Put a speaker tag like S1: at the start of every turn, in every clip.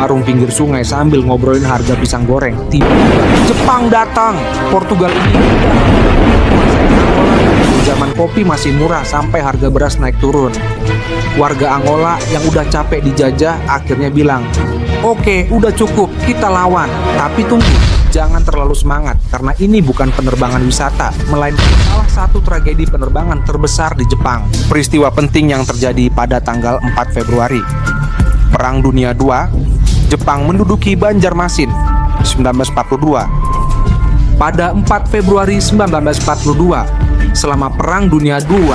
S1: warung pinggir sungai sambil ngobrolin harga pisang goreng. Tiba-tiba Jepang datang. Portugal ini zaman kopi masih murah sampai harga beras naik turun. Warga Angola yang udah capek dijajah akhirnya bilang, "Oke, udah cukup, kita lawan. Tapi tunggu, jangan terlalu semangat karena ini bukan penerbangan wisata, melainkan salah satu tragedi penerbangan terbesar di Jepang." Peristiwa penting yang terjadi pada tanggal 4 Februari. Perang Dunia II, Jepang menduduki Banjarmasin 1942. Pada 4 Februari 1942, selama Perang Dunia II,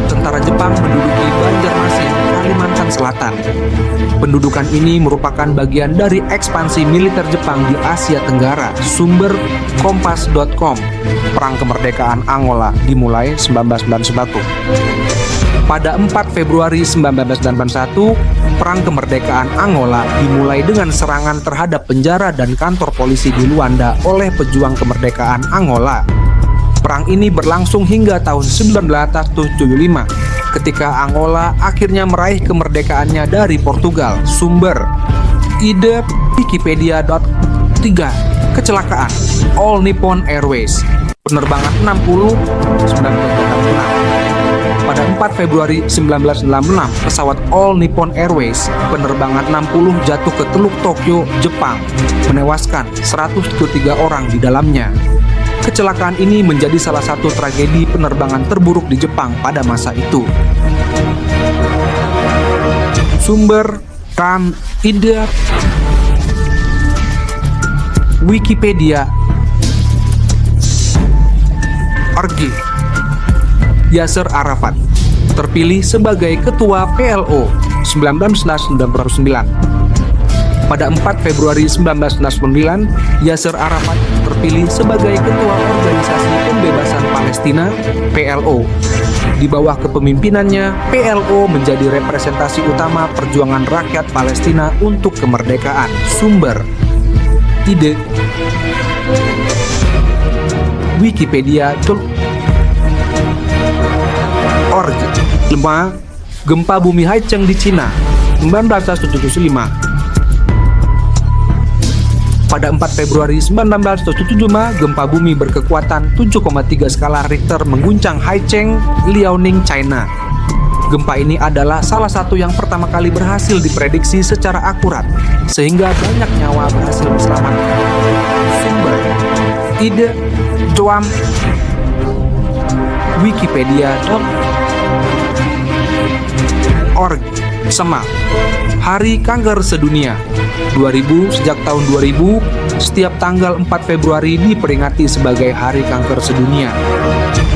S1: tentara Jepang menduduki Banjarmasin, Kalimantan Selatan. Pendudukan ini merupakan bagian dari ekspansi militer Jepang di Asia Tenggara. Sumber kompas.com. Perang kemerdekaan Angola dimulai 1991. Pada 4 Februari 1991, Perang kemerdekaan Angola dimulai dengan serangan terhadap penjara dan kantor polisi di Luanda oleh pejuang kemerdekaan Angola. Perang ini berlangsung hingga tahun 1975, ketika Angola akhirnya meraih kemerdekaannya dari Portugal. Sumber ide Wikipedia.3. Kecelakaan All Nippon Airways, penerbangan 60 1966. Pada 4 Februari 1966, pesawat All Nippon Airways penerbangan 60 jatuh ke Teluk Tokyo, Jepang, menewaskan 103 orang di dalamnya. Kecelakaan ini menjadi salah satu tragedi penerbangan terburuk di Jepang pada masa itu. Sumber Ran Ida Wikipedia Argi. Yasser Arafat terpilih sebagai Ketua PLO 1999. Pada 4 Februari 1999, Yasser Arafat terpilih sebagai Ketua Organisasi Pembebasan Palestina (PLO). Di bawah kepemimpinannya, PLO menjadi representasi utama perjuangan rakyat Palestina untuk kemerdekaan. Sumber ide Wikipedia.org. Gempa bumi Haicheng di Cina 1975. Pada 4 Februari 1975, gempa bumi berkekuatan 7,3 skala Richter mengguncang Haicheng, Liaoning, China. Gempa ini adalah salah satu yang pertama kali berhasil diprediksi secara akurat, sehingga banyak nyawa berhasil diselamatkan. Sumber ide Joam Wikipedia.org. Sema Hari Kanker Sedunia 2000. Sejak tahun 2000, setiap tanggal 4 Februari diperingati sebagai Hari Kanker Sedunia.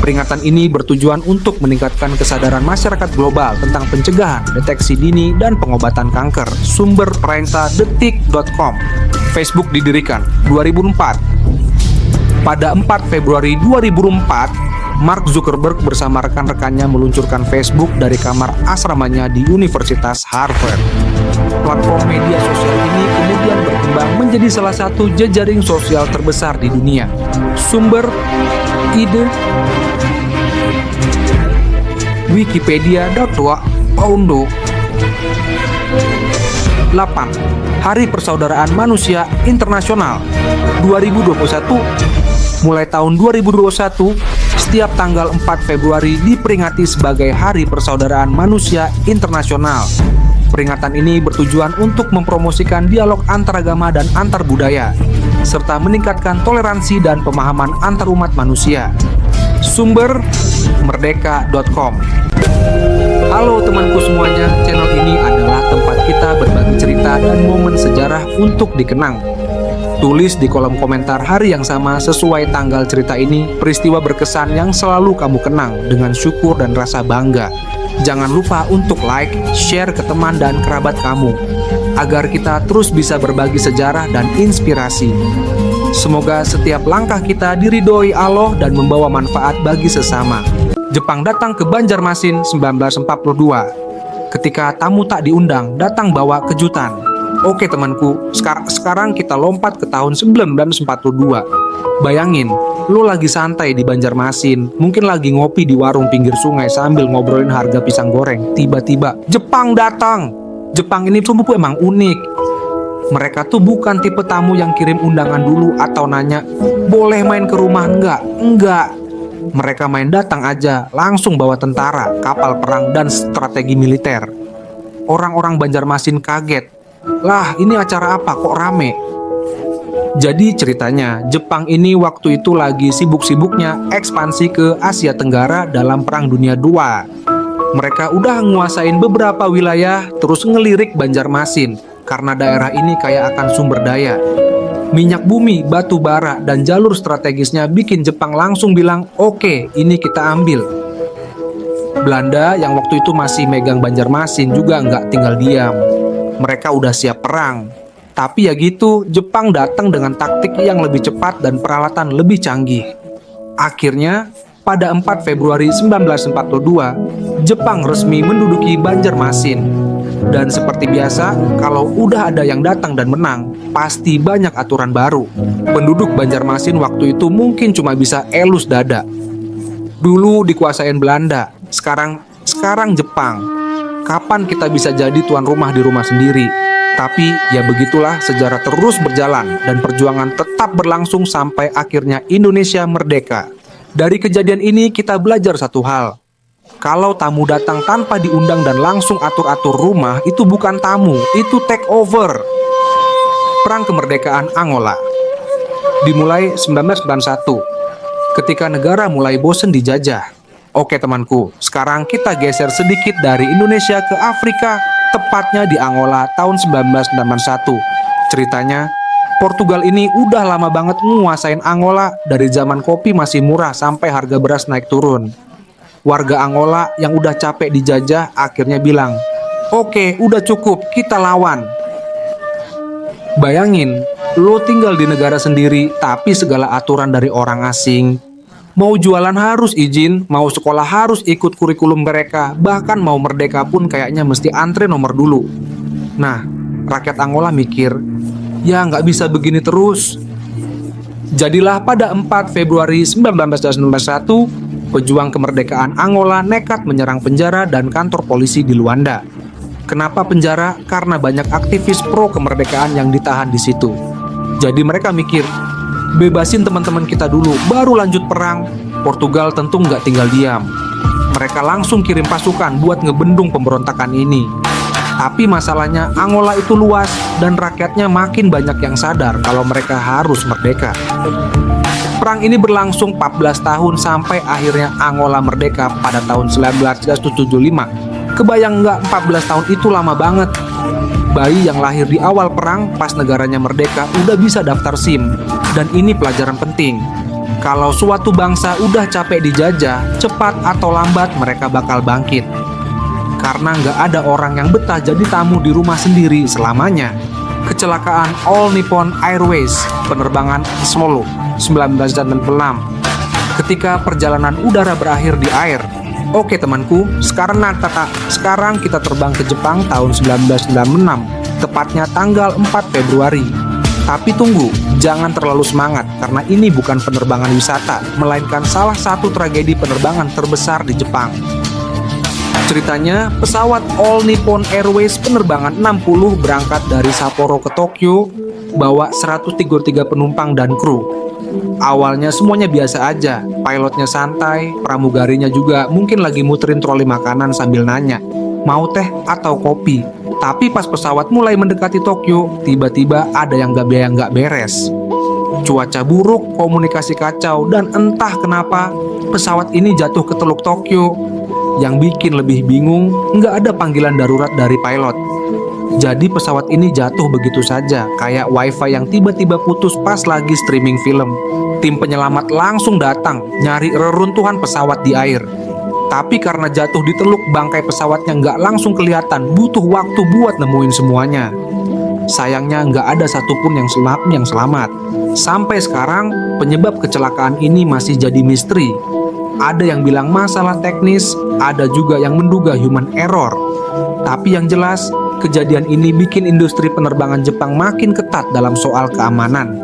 S1: Peringatan ini bertujuan untuk meningkatkan kesadaran masyarakat global tentang pencegahan, deteksi dini, dan pengobatan kanker. Sumber prensa.detik.com. Facebook didirikan 2004. Pada 4 Februari 2004, Mark Zuckerberg bersama rekan-rekannya meluncurkan Facebook dari kamar asramanya di Universitas Harvard. Platform media sosial ini kemudian berkembang menjadi salah satu jejaring sosial terbesar di dunia. Sumber ide Wikipedia.org. 8. Hari Persaudaraan Manusia Internasional 2021. Mulai tahun 2021, setiap tanggal 4 Februari diperingati sebagai Hari Persaudaraan Manusia Internasional. Peringatan ini bertujuan untuk mempromosikan dialog antaragama dan antar budaya, serta meningkatkan toleransi dan pemahaman antarumat manusia. Sumber merdeka.com. Halo temanku semuanya, channel ini adalah tempat kita berbagi cerita dan momen sejarah untuk dikenang. Tulis di kolom komentar hari yang sama sesuai tanggal cerita ini, peristiwa berkesan yang selalu kamu kenang dengan syukur dan rasa bangga. Jangan lupa untuk like, share ke teman dan kerabat kamu, agar kita terus bisa berbagi sejarah dan inspirasi. Semoga setiap langkah kita diridhoi Allah dan membawa manfaat bagi sesama. Jepang datang ke Banjarmasin 1942. Ketika tamu tak diundang datang bawa kejutan. Oke temanku, sekarang kita lompat ke tahun 1942. Bayangin, lo lagi santai di Banjarmasin, mungkin lagi ngopi di warung pinggir sungai sambil ngobrolin harga pisang goreng. Tiba-tiba Jepang datang. Jepang ini sungguh emang unik. Mereka tuh bukan tipe tamu yang kirim undangan dulu atau nanya, boleh main ke rumah enggak? Enggak. Mereka main datang aja, langsung bawa tentara, kapal perang, dan strategi militer. Orang-orang Banjarmasin kaget. Lah, ini acara apa kok rame? Jadi ceritanya, Jepang ini waktu itu lagi sibuk-sibuknya ekspansi ke Asia Tenggara dalam Perang Dunia II. Mereka udah nguasain beberapa wilayah, terus ngelirik Banjarmasin, karena daerah ini kaya akan sumber daya. Minyak bumi, batu bara, dan jalur strategisnya bikin Jepang langsung bilang, oke, ini kita ambil. Belanda yang waktu itu masih megang Banjarmasin juga nggak tinggal diam. Mereka udah siap perang. Tapi ya gitu, Jepang datang dengan taktik yang lebih cepat dan peralatan lebih canggih. Akhirnya, pada 4 Februari 1942, Jepang resmi menduduki Banjarmasin. Dan seperti biasa, kalau udah ada yang datang dan menang, pasti banyak aturan baru. Penduduk Banjarmasin waktu itu mungkin cuma bisa elus dada. Dulu dikuasain Belanda, sekarang Jepang. Kapan kita bisa jadi tuan rumah di rumah sendiri? Tapi ya begitulah, sejarah terus berjalan dan perjuangan tetap berlangsung sampai akhirnya Indonesia merdeka. Dari kejadian ini kita belajar satu hal. Kalau tamu datang tanpa diundang dan langsung atur-atur rumah, itu bukan tamu, itu take over. Perang kemerdekaan Angola dimulai 1991, ketika negara mulai bosen dijajah. Oke temanku, sekarang kita geser sedikit dari Indonesia ke Afrika, tepatnya di Angola tahun 1991. Ceritanya, Portugal ini udah lama banget nguasain Angola, dari zaman kopi masih murah sampai harga beras naik turun. Warga Angola yang udah capek dijajah akhirnya bilang, oke, udah cukup, kita lawan. Bayangin, lo tinggal di negara sendiri tapi segala aturan dari orang asing. Mau jualan harus izin, mau sekolah harus ikut kurikulum mereka, bahkan mau merdeka pun kayaknya mesti antre nomor dulu. Nah, rakyat Angola mikir, ya nggak bisa begini terus. Jadilah pada 4 Februari 1991, pejuang kemerdekaan Angola nekat menyerang penjara dan kantor polisi di Luanda. Kenapa penjara? Karena banyak aktivis pro kemerdekaan yang ditahan di situ. Jadi mereka mikir, bebasin teman-teman kita dulu, baru lanjut perang. Portugal tentu nggak tinggal diam. Mereka langsung kirim pasukan buat ngebendung pemberontakan ini. Tapi masalahnya Angola itu luas dan rakyatnya makin banyak yang sadar kalau mereka harus merdeka. Perang ini berlangsung 14 tahun sampai akhirnya Angola merdeka pada tahun 1975. Kebayang nggak 14 tahun itu lama banget? Bayi yang lahir di awal perang pas negaranya merdeka udah bisa daftar SIM. Dan ini pelajaran penting. Kalau suatu bangsa udah capek dijajah, cepat atau lambat mereka bakal bangkit. Karena nggak ada orang yang betah jadi tamu di rumah sendiri selamanya. Kecelakaan All Nippon Airways penerbangan Solo 1996, ketika perjalanan udara berakhir di air. Oke temanku, sekarang kita terbang ke Jepang tahun 1996, tepatnya tanggal 4 Februari. Tapi tunggu, jangan terlalu semangat karena ini bukan penerbangan wisata, melainkan salah satu tragedi penerbangan terbesar di Jepang. Ceritanya, pesawat All Nippon Airways penerbangan 60 berangkat dari Sapporo ke Tokyo, bawa 133 penumpang dan kru. Awalnya semuanya biasa aja, pilotnya santai, pramugarinya juga mungkin lagi muterin troli makanan sambil nanya, mau teh atau kopi. Tapi pas pesawat mulai mendekati Tokyo, tiba-tiba ada yang gak beres. Cuaca buruk, komunikasi kacau, dan entah kenapa pesawat ini jatuh ke Teluk Tokyo. Yang bikin lebih bingung, nggak ada panggilan darurat dari pilot. Jadi pesawat ini jatuh begitu saja, kayak wifi yang tiba-tiba putus pas lagi streaming film. Tim penyelamat langsung datang, nyari reruntuhan pesawat di air. Tapi karena jatuh di teluk, bangkai pesawatnya nggak langsung kelihatan, butuh waktu buat nemuin semuanya. Sayangnya nggak ada satupun yang selamat. Sampai sekarang, penyebab kecelakaan ini masih jadi misteri. Ada yang bilang masalah teknis, ada juga yang menduga human error. Tapi yang jelas, kejadian ini bikin industri penerbangan Jepang makin ketat dalam soal keamanan.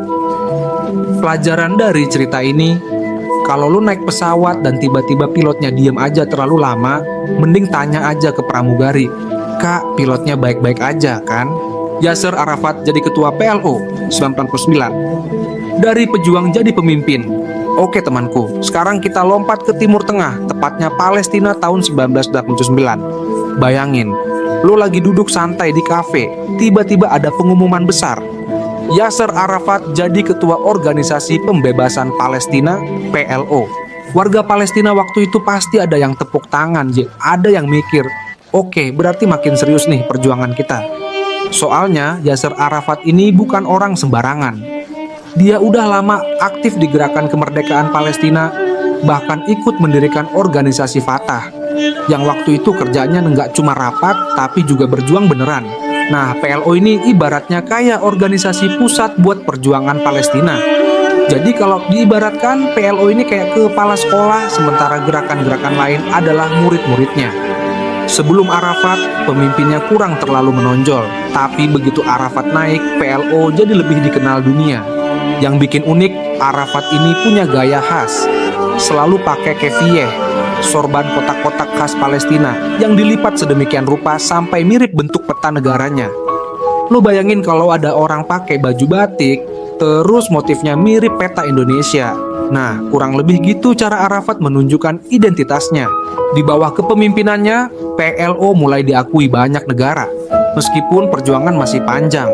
S1: Pelajaran dari cerita ini, kalau lu naik pesawat dan tiba-tiba pilotnya diem aja terlalu lama, mending tanya aja ke pramugari, "Kak, pilotnya baik-baik aja kan?" Yasser Arafat jadi ketua PLO 1949. Dari pejuang jadi pemimpin. Oke temanku, sekarang kita lompat ke Timur Tengah, tepatnya Palestina tahun 1989. Bayangin, lo lagi duduk santai di kafe, tiba-tiba ada pengumuman besar. Yasser Arafat jadi ketua organisasi pembebasan Palestina PLO. Warga Palestina waktu itu pasti ada yang tepuk tangan, ada yang mikir, oke, berarti makin serius nih perjuangan kita. Soalnya Yasser Arafat ini bukan orang sembarangan. Dia udah lama aktif di gerakan kemerdekaan Palestina, bahkan ikut mendirikan organisasi Fatah, yang waktu itu kerjanya nggak cuma rapat, tapi juga berjuang beneran. Nah, PLO ini ibaratnya kayak organisasi pusat buat perjuangan Palestina. Jadi kalau diibaratkan, PLO ini kayak kepala sekolah, sementara gerakan-gerakan lain adalah murid-muridnya. Sebelum Arafat, pemimpinnya kurang terlalu menonjol, tapi begitu Arafat naik, PLO jadi lebih dikenal dunia. Yang bikin unik, Arafat ini punya gaya khas, selalu pakai kefiyeh, sorban kotak-kotak khas Palestina yang dilipat sedemikian rupa sampai mirip bentuk peta negaranya. Lo bayangin kalau ada orang pakai baju batik, terus motifnya mirip peta Indonesia. Nah, kurang lebih gitu cara Arafat menunjukkan identitasnya. Di bawah kepemimpinannya, PLO mulai diakui banyak negara, meskipun perjuangan masih panjang.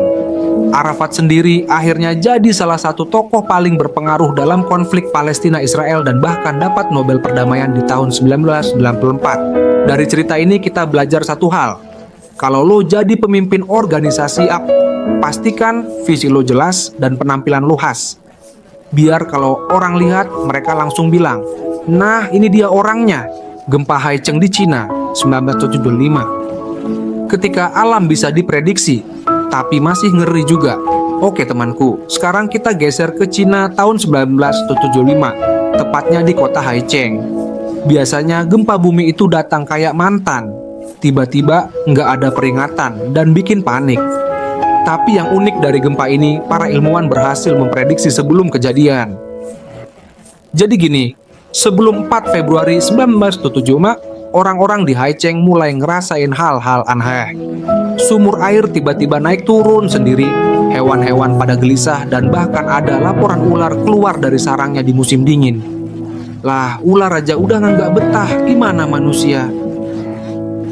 S1: Arafat sendiri akhirnya jadi salah satu tokoh paling berpengaruh dalam konflik Palestina-Israel dan bahkan dapat Nobel Perdamaian di tahun 1994. Dari cerita ini kita belajar satu hal. Kalau lo jadi pemimpin organisasi, pastikan visi lo jelas dan penampilan lo khas. Biar kalau orang lihat, mereka langsung bilang, nah ini dia orangnya, gempa Haicheng di Cina 1975. Ketika alam bisa diprediksi, tapi masih ngeri juga. Oke temanku, sekarang kita geser ke Cina tahun 1975, tepatnya di kota Haicheng. Biasanya gempa bumi itu datang kayak mantan, tiba-tiba nggak ada peringatan dan bikin panik. Tapi yang unik dari gempa ini, para ilmuwan berhasil memprediksi sebelum kejadian. Jadi gini, sebelum 4 Februari 1975, orang-orang di Haicheng mulai ngerasain hal-hal aneh. Sumur air tiba-tiba naik turun sendiri, hewan-hewan pada gelisah, dan bahkan ada laporan ular keluar dari sarangnya di musim dingin. Lah, ular aja udah nggak betah, gimana manusia?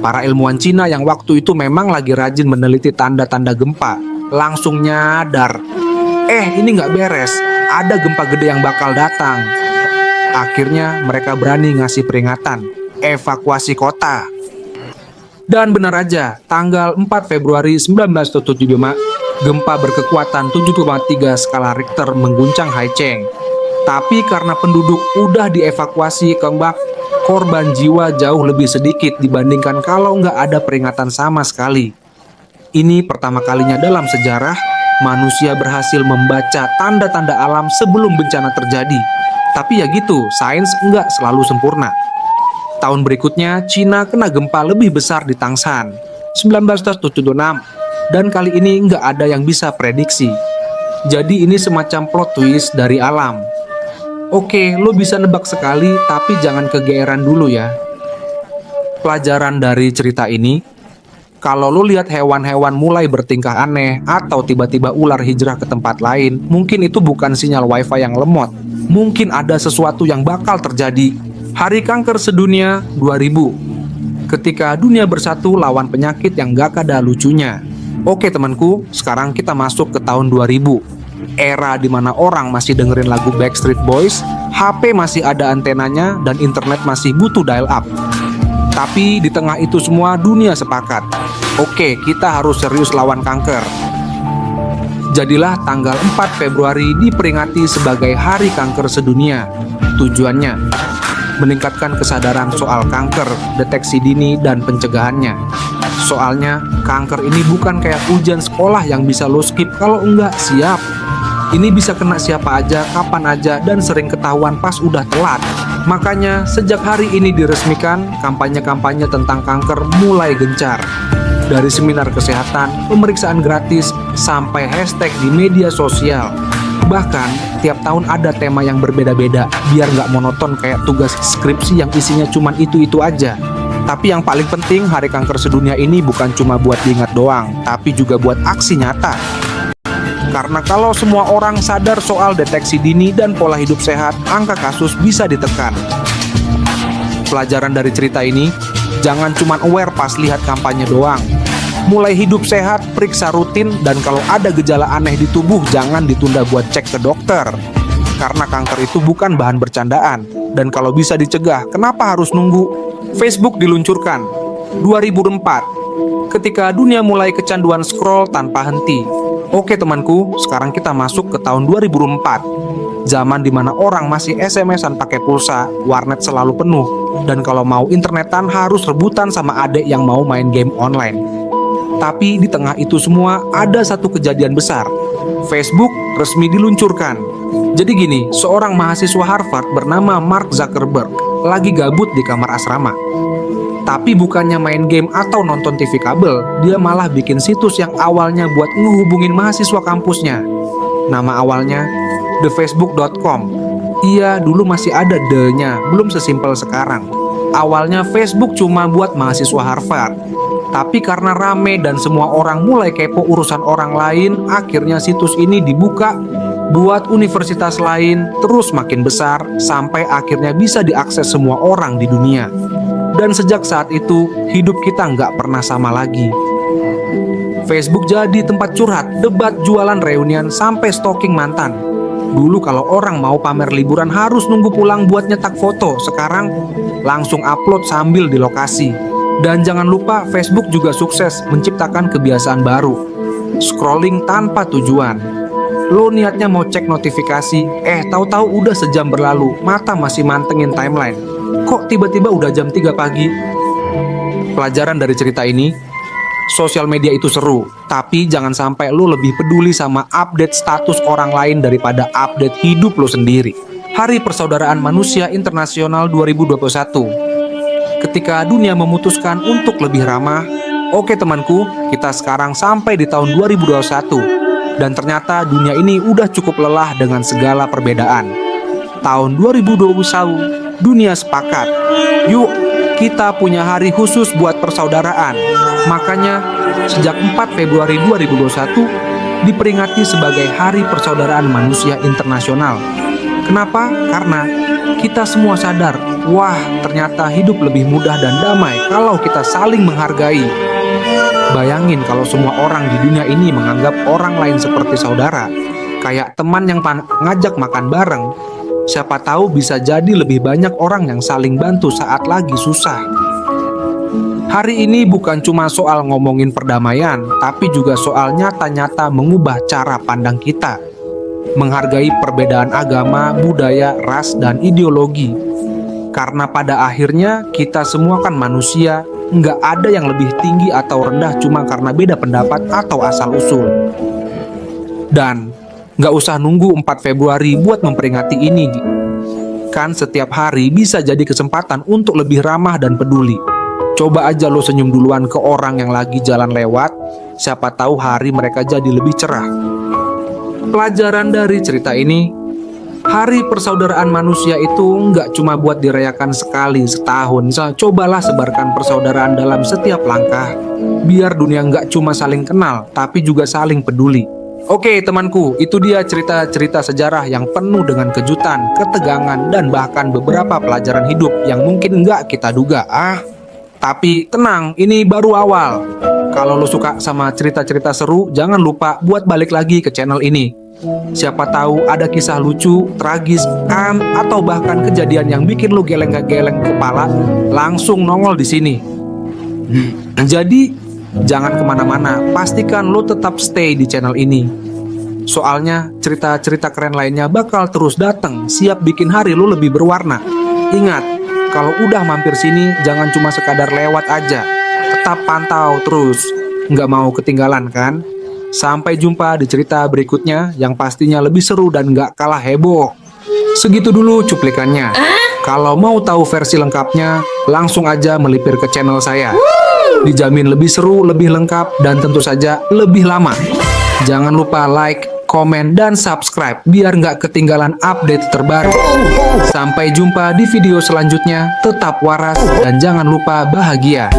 S1: Para ilmuwan Cina yang waktu itu memang lagi rajin meneliti tanda-tanda gempa, langsung nyadar, ini nggak beres, ada gempa gede yang bakal datang. Akhirnya mereka berani ngasih peringatan, evakuasi kota. Dan benar aja, tanggal 4 Februari 1975, gempa berkekuatan 7,3 skala Richter mengguncang Haicheng. Tapi karena penduduk udah dievakuasi ke korban jiwa jauh lebih sedikit dibandingkan kalau nggak ada peringatan sama sekali. Ini pertama kalinya dalam sejarah manusia berhasil membaca tanda-tanda alam sebelum bencana terjadi. Tapi ya gitu, sains nggak selalu sempurna. Tahun berikutnya, Cina kena gempa lebih besar di Tangshan, 1976, dan kali ini nggak ada yang bisa prediksi. Jadi ini semacam plot twist dari alam. Oke, lo bisa nebak sekali, tapi jangan kegeeran dulu ya. Pelajaran dari cerita ini, kalau lo lihat hewan-hewan mulai bertingkah aneh atau tiba-tiba ular hijrah ke tempat lain, mungkin itu bukan sinyal wifi yang lemot. Mungkin ada sesuatu yang bakal terjadi. Hari Kanker Sedunia 2000. Ketika dunia bersatu lawan penyakit yang gak ada lucunya. Oke temanku, sekarang kita masuk ke tahun 2000. Era dimana orang masih dengerin lagu Backstreet Boys, HP masih ada antenanya, dan internet masih butuh dial up. Tapi di tengah itu semua dunia sepakat, oke, kita harus serius lawan kanker. Jadilah tanggal 4 Februari diperingati sebagai Hari Kanker Sedunia. Tujuannya meningkatkan kesadaran soal kanker, deteksi dini, dan pencegahannya. Soalnya kanker ini bukan kayak ujian sekolah yang bisa lo skip kalau enggak siap. Ini bisa kena siapa aja, kapan aja, dan sering ketahuan pas udah telat. Makanya sejak hari ini diresmikan, kampanye-kampanye tentang kanker mulai gencar. Dari seminar kesehatan, pemeriksaan gratis, sampai hashtag di media sosial. Bahkan tiap tahun ada tema yang berbeda-beda, biar nggak monoton kayak tugas skripsi yang isinya cuman itu-itu aja. Tapi yang paling penting, Hari Kanker Sedunia ini bukan cuma buat diingat doang, tapi juga buat aksi nyata. Karena kalau semua orang sadar soal deteksi dini dan pola hidup sehat, angka kasus bisa ditekan. Pelajaran dari cerita ini, jangan cuma aware pas lihat kampanye doang. Mulai hidup sehat, periksa rutin, dan kalau ada gejala aneh di tubuh, jangan ditunda buat cek ke dokter. Karena kanker itu bukan bahan bercandaan, dan kalau bisa dicegah, kenapa harus nunggu? Facebook diluncurkan 2004, ketika dunia mulai kecanduan scroll tanpa henti. Oke temanku, sekarang kita masuk ke tahun 2004, zaman dimana orang masih SMS-an pakai pulsa, warnet selalu penuh, dan kalau mau internetan harus rebutan sama adek yang mau main game online. Tapi di tengah itu semua ada satu kejadian besar. Facebook resmi diluncurkan. Jadi gini, seorang mahasiswa Harvard bernama Mark Zuckerberg lagi gabut di kamar asrama. Tapi bukannya main game atau nonton TV kabel, dia malah bikin situs yang awalnya buat ngehubungin mahasiswa kampusnya. Nama awalnya thefacebook.com. Iya, dulu masih ada the-nya, belum sesimpel sekarang. Awalnya Facebook cuma buat mahasiswa Harvard. Tapi karena rame dan semua orang mulai kepo urusan orang lain, akhirnya situs ini dibuka buat universitas lain, terus makin besar, sampai akhirnya bisa diakses semua orang di dunia. Dan sejak saat itu, hidup kita nggak pernah sama lagi. Facebook jadi tempat curhat, debat, jualan reunian, sampai stalking mantan. Dulu kalau orang mau pamer liburan harus nunggu pulang buat nyetak foto, sekarang langsung upload sambil di lokasi. Dan jangan lupa, Facebook juga sukses menciptakan kebiasaan baru, scrolling tanpa tujuan. Lo niatnya mau cek notifikasi, tahu-tahu udah sejam berlalu, mata masih mantengin timeline. Kok tiba-tiba udah jam 3 pagi? Pelajaran dari cerita ini, sosial media itu seru, tapi jangan sampai lo lebih peduli sama update status orang lain daripada update hidup lo sendiri. Hari Persaudaraan Manusia Internasional 2021. Ketika dunia memutuskan untuk lebih ramah, oke temanku, kita sekarang sampai di tahun 2021. Dan ternyata dunia ini udah cukup lelah dengan segala perbedaan. Tahun 2021, dunia sepakat. Yuk, kita punya hari khusus buat persaudaraan. Makanya, sejak 4 Februari 2021, diperingati sebagai Hari Persaudaraan Manusia Internasional. Kenapa? Karena kita semua sadar, wah ternyata hidup lebih mudah dan damai kalau kita saling menghargai. Bayangin kalau semua orang di dunia ini menganggap orang lain seperti saudara, kayak teman yang ngajak makan bareng. Siapa tahu bisa jadi lebih banyak orang yang saling bantu saat lagi susah. Hari ini bukan cuma soal ngomongin perdamaian, tapi juga soal nyata-nyata mengubah cara pandang kita. Menghargai perbedaan agama, budaya, ras, dan ideologi. Karena pada akhirnya kita semua kan manusia, nggak ada yang lebih tinggi atau rendah cuma karena beda pendapat atau asal-usul. Dan nggak usah nunggu 4 Februari buat memperingati ini. Kan setiap hari bisa jadi kesempatan untuk lebih ramah dan peduli. Coba aja lo senyum duluan ke orang yang lagi jalan lewat, siapa tahu hari mereka jadi lebih cerah. Pelajaran dari cerita ini, Hari Persaudaraan Manusia itu nggak cuma buat dirayakan sekali setahun. Cobalah sebarkan persaudaraan dalam setiap langkah, biar dunia nggak cuma saling kenal, tapi juga saling peduli. Oke temanku, itu dia cerita-cerita sejarah yang penuh dengan kejutan, ketegangan, dan bahkan beberapa pelajaran hidup yang mungkin nggak kita duga. Tapi tenang, ini baru awal. Kalau lo suka sama cerita-cerita seru, jangan lupa buat balik lagi ke channel ini. Siapa tahu ada kisah lucu, tragis, atau bahkan kejadian yang bikin lo geleng-geleng kepala, langsung nongol di sini. Jadi jangan kemana-mana, pastikan lo tetap stay di channel ini. Soalnya cerita-cerita keren lainnya bakal terus datang, siap bikin hari lo lebih berwarna. Ingat, kalau udah mampir sini, jangan cuma sekadar lewat aja. Tetap pantau terus, nggak mau ketinggalan kan? Sampai jumpa di cerita berikutnya yang pastinya lebih seru dan nggak kalah heboh. Segitu dulu cuplikannya. Kalau mau tahu versi lengkapnya, langsung aja melipir ke channel saya. Dijamin lebih seru, lebih lengkap, dan tentu saja lebih lama. Jangan lupa like, komen, dan subscribe biar nggak ketinggalan update terbaru. Sampai jumpa di video selanjutnya, tetap waras dan jangan lupa bahagia.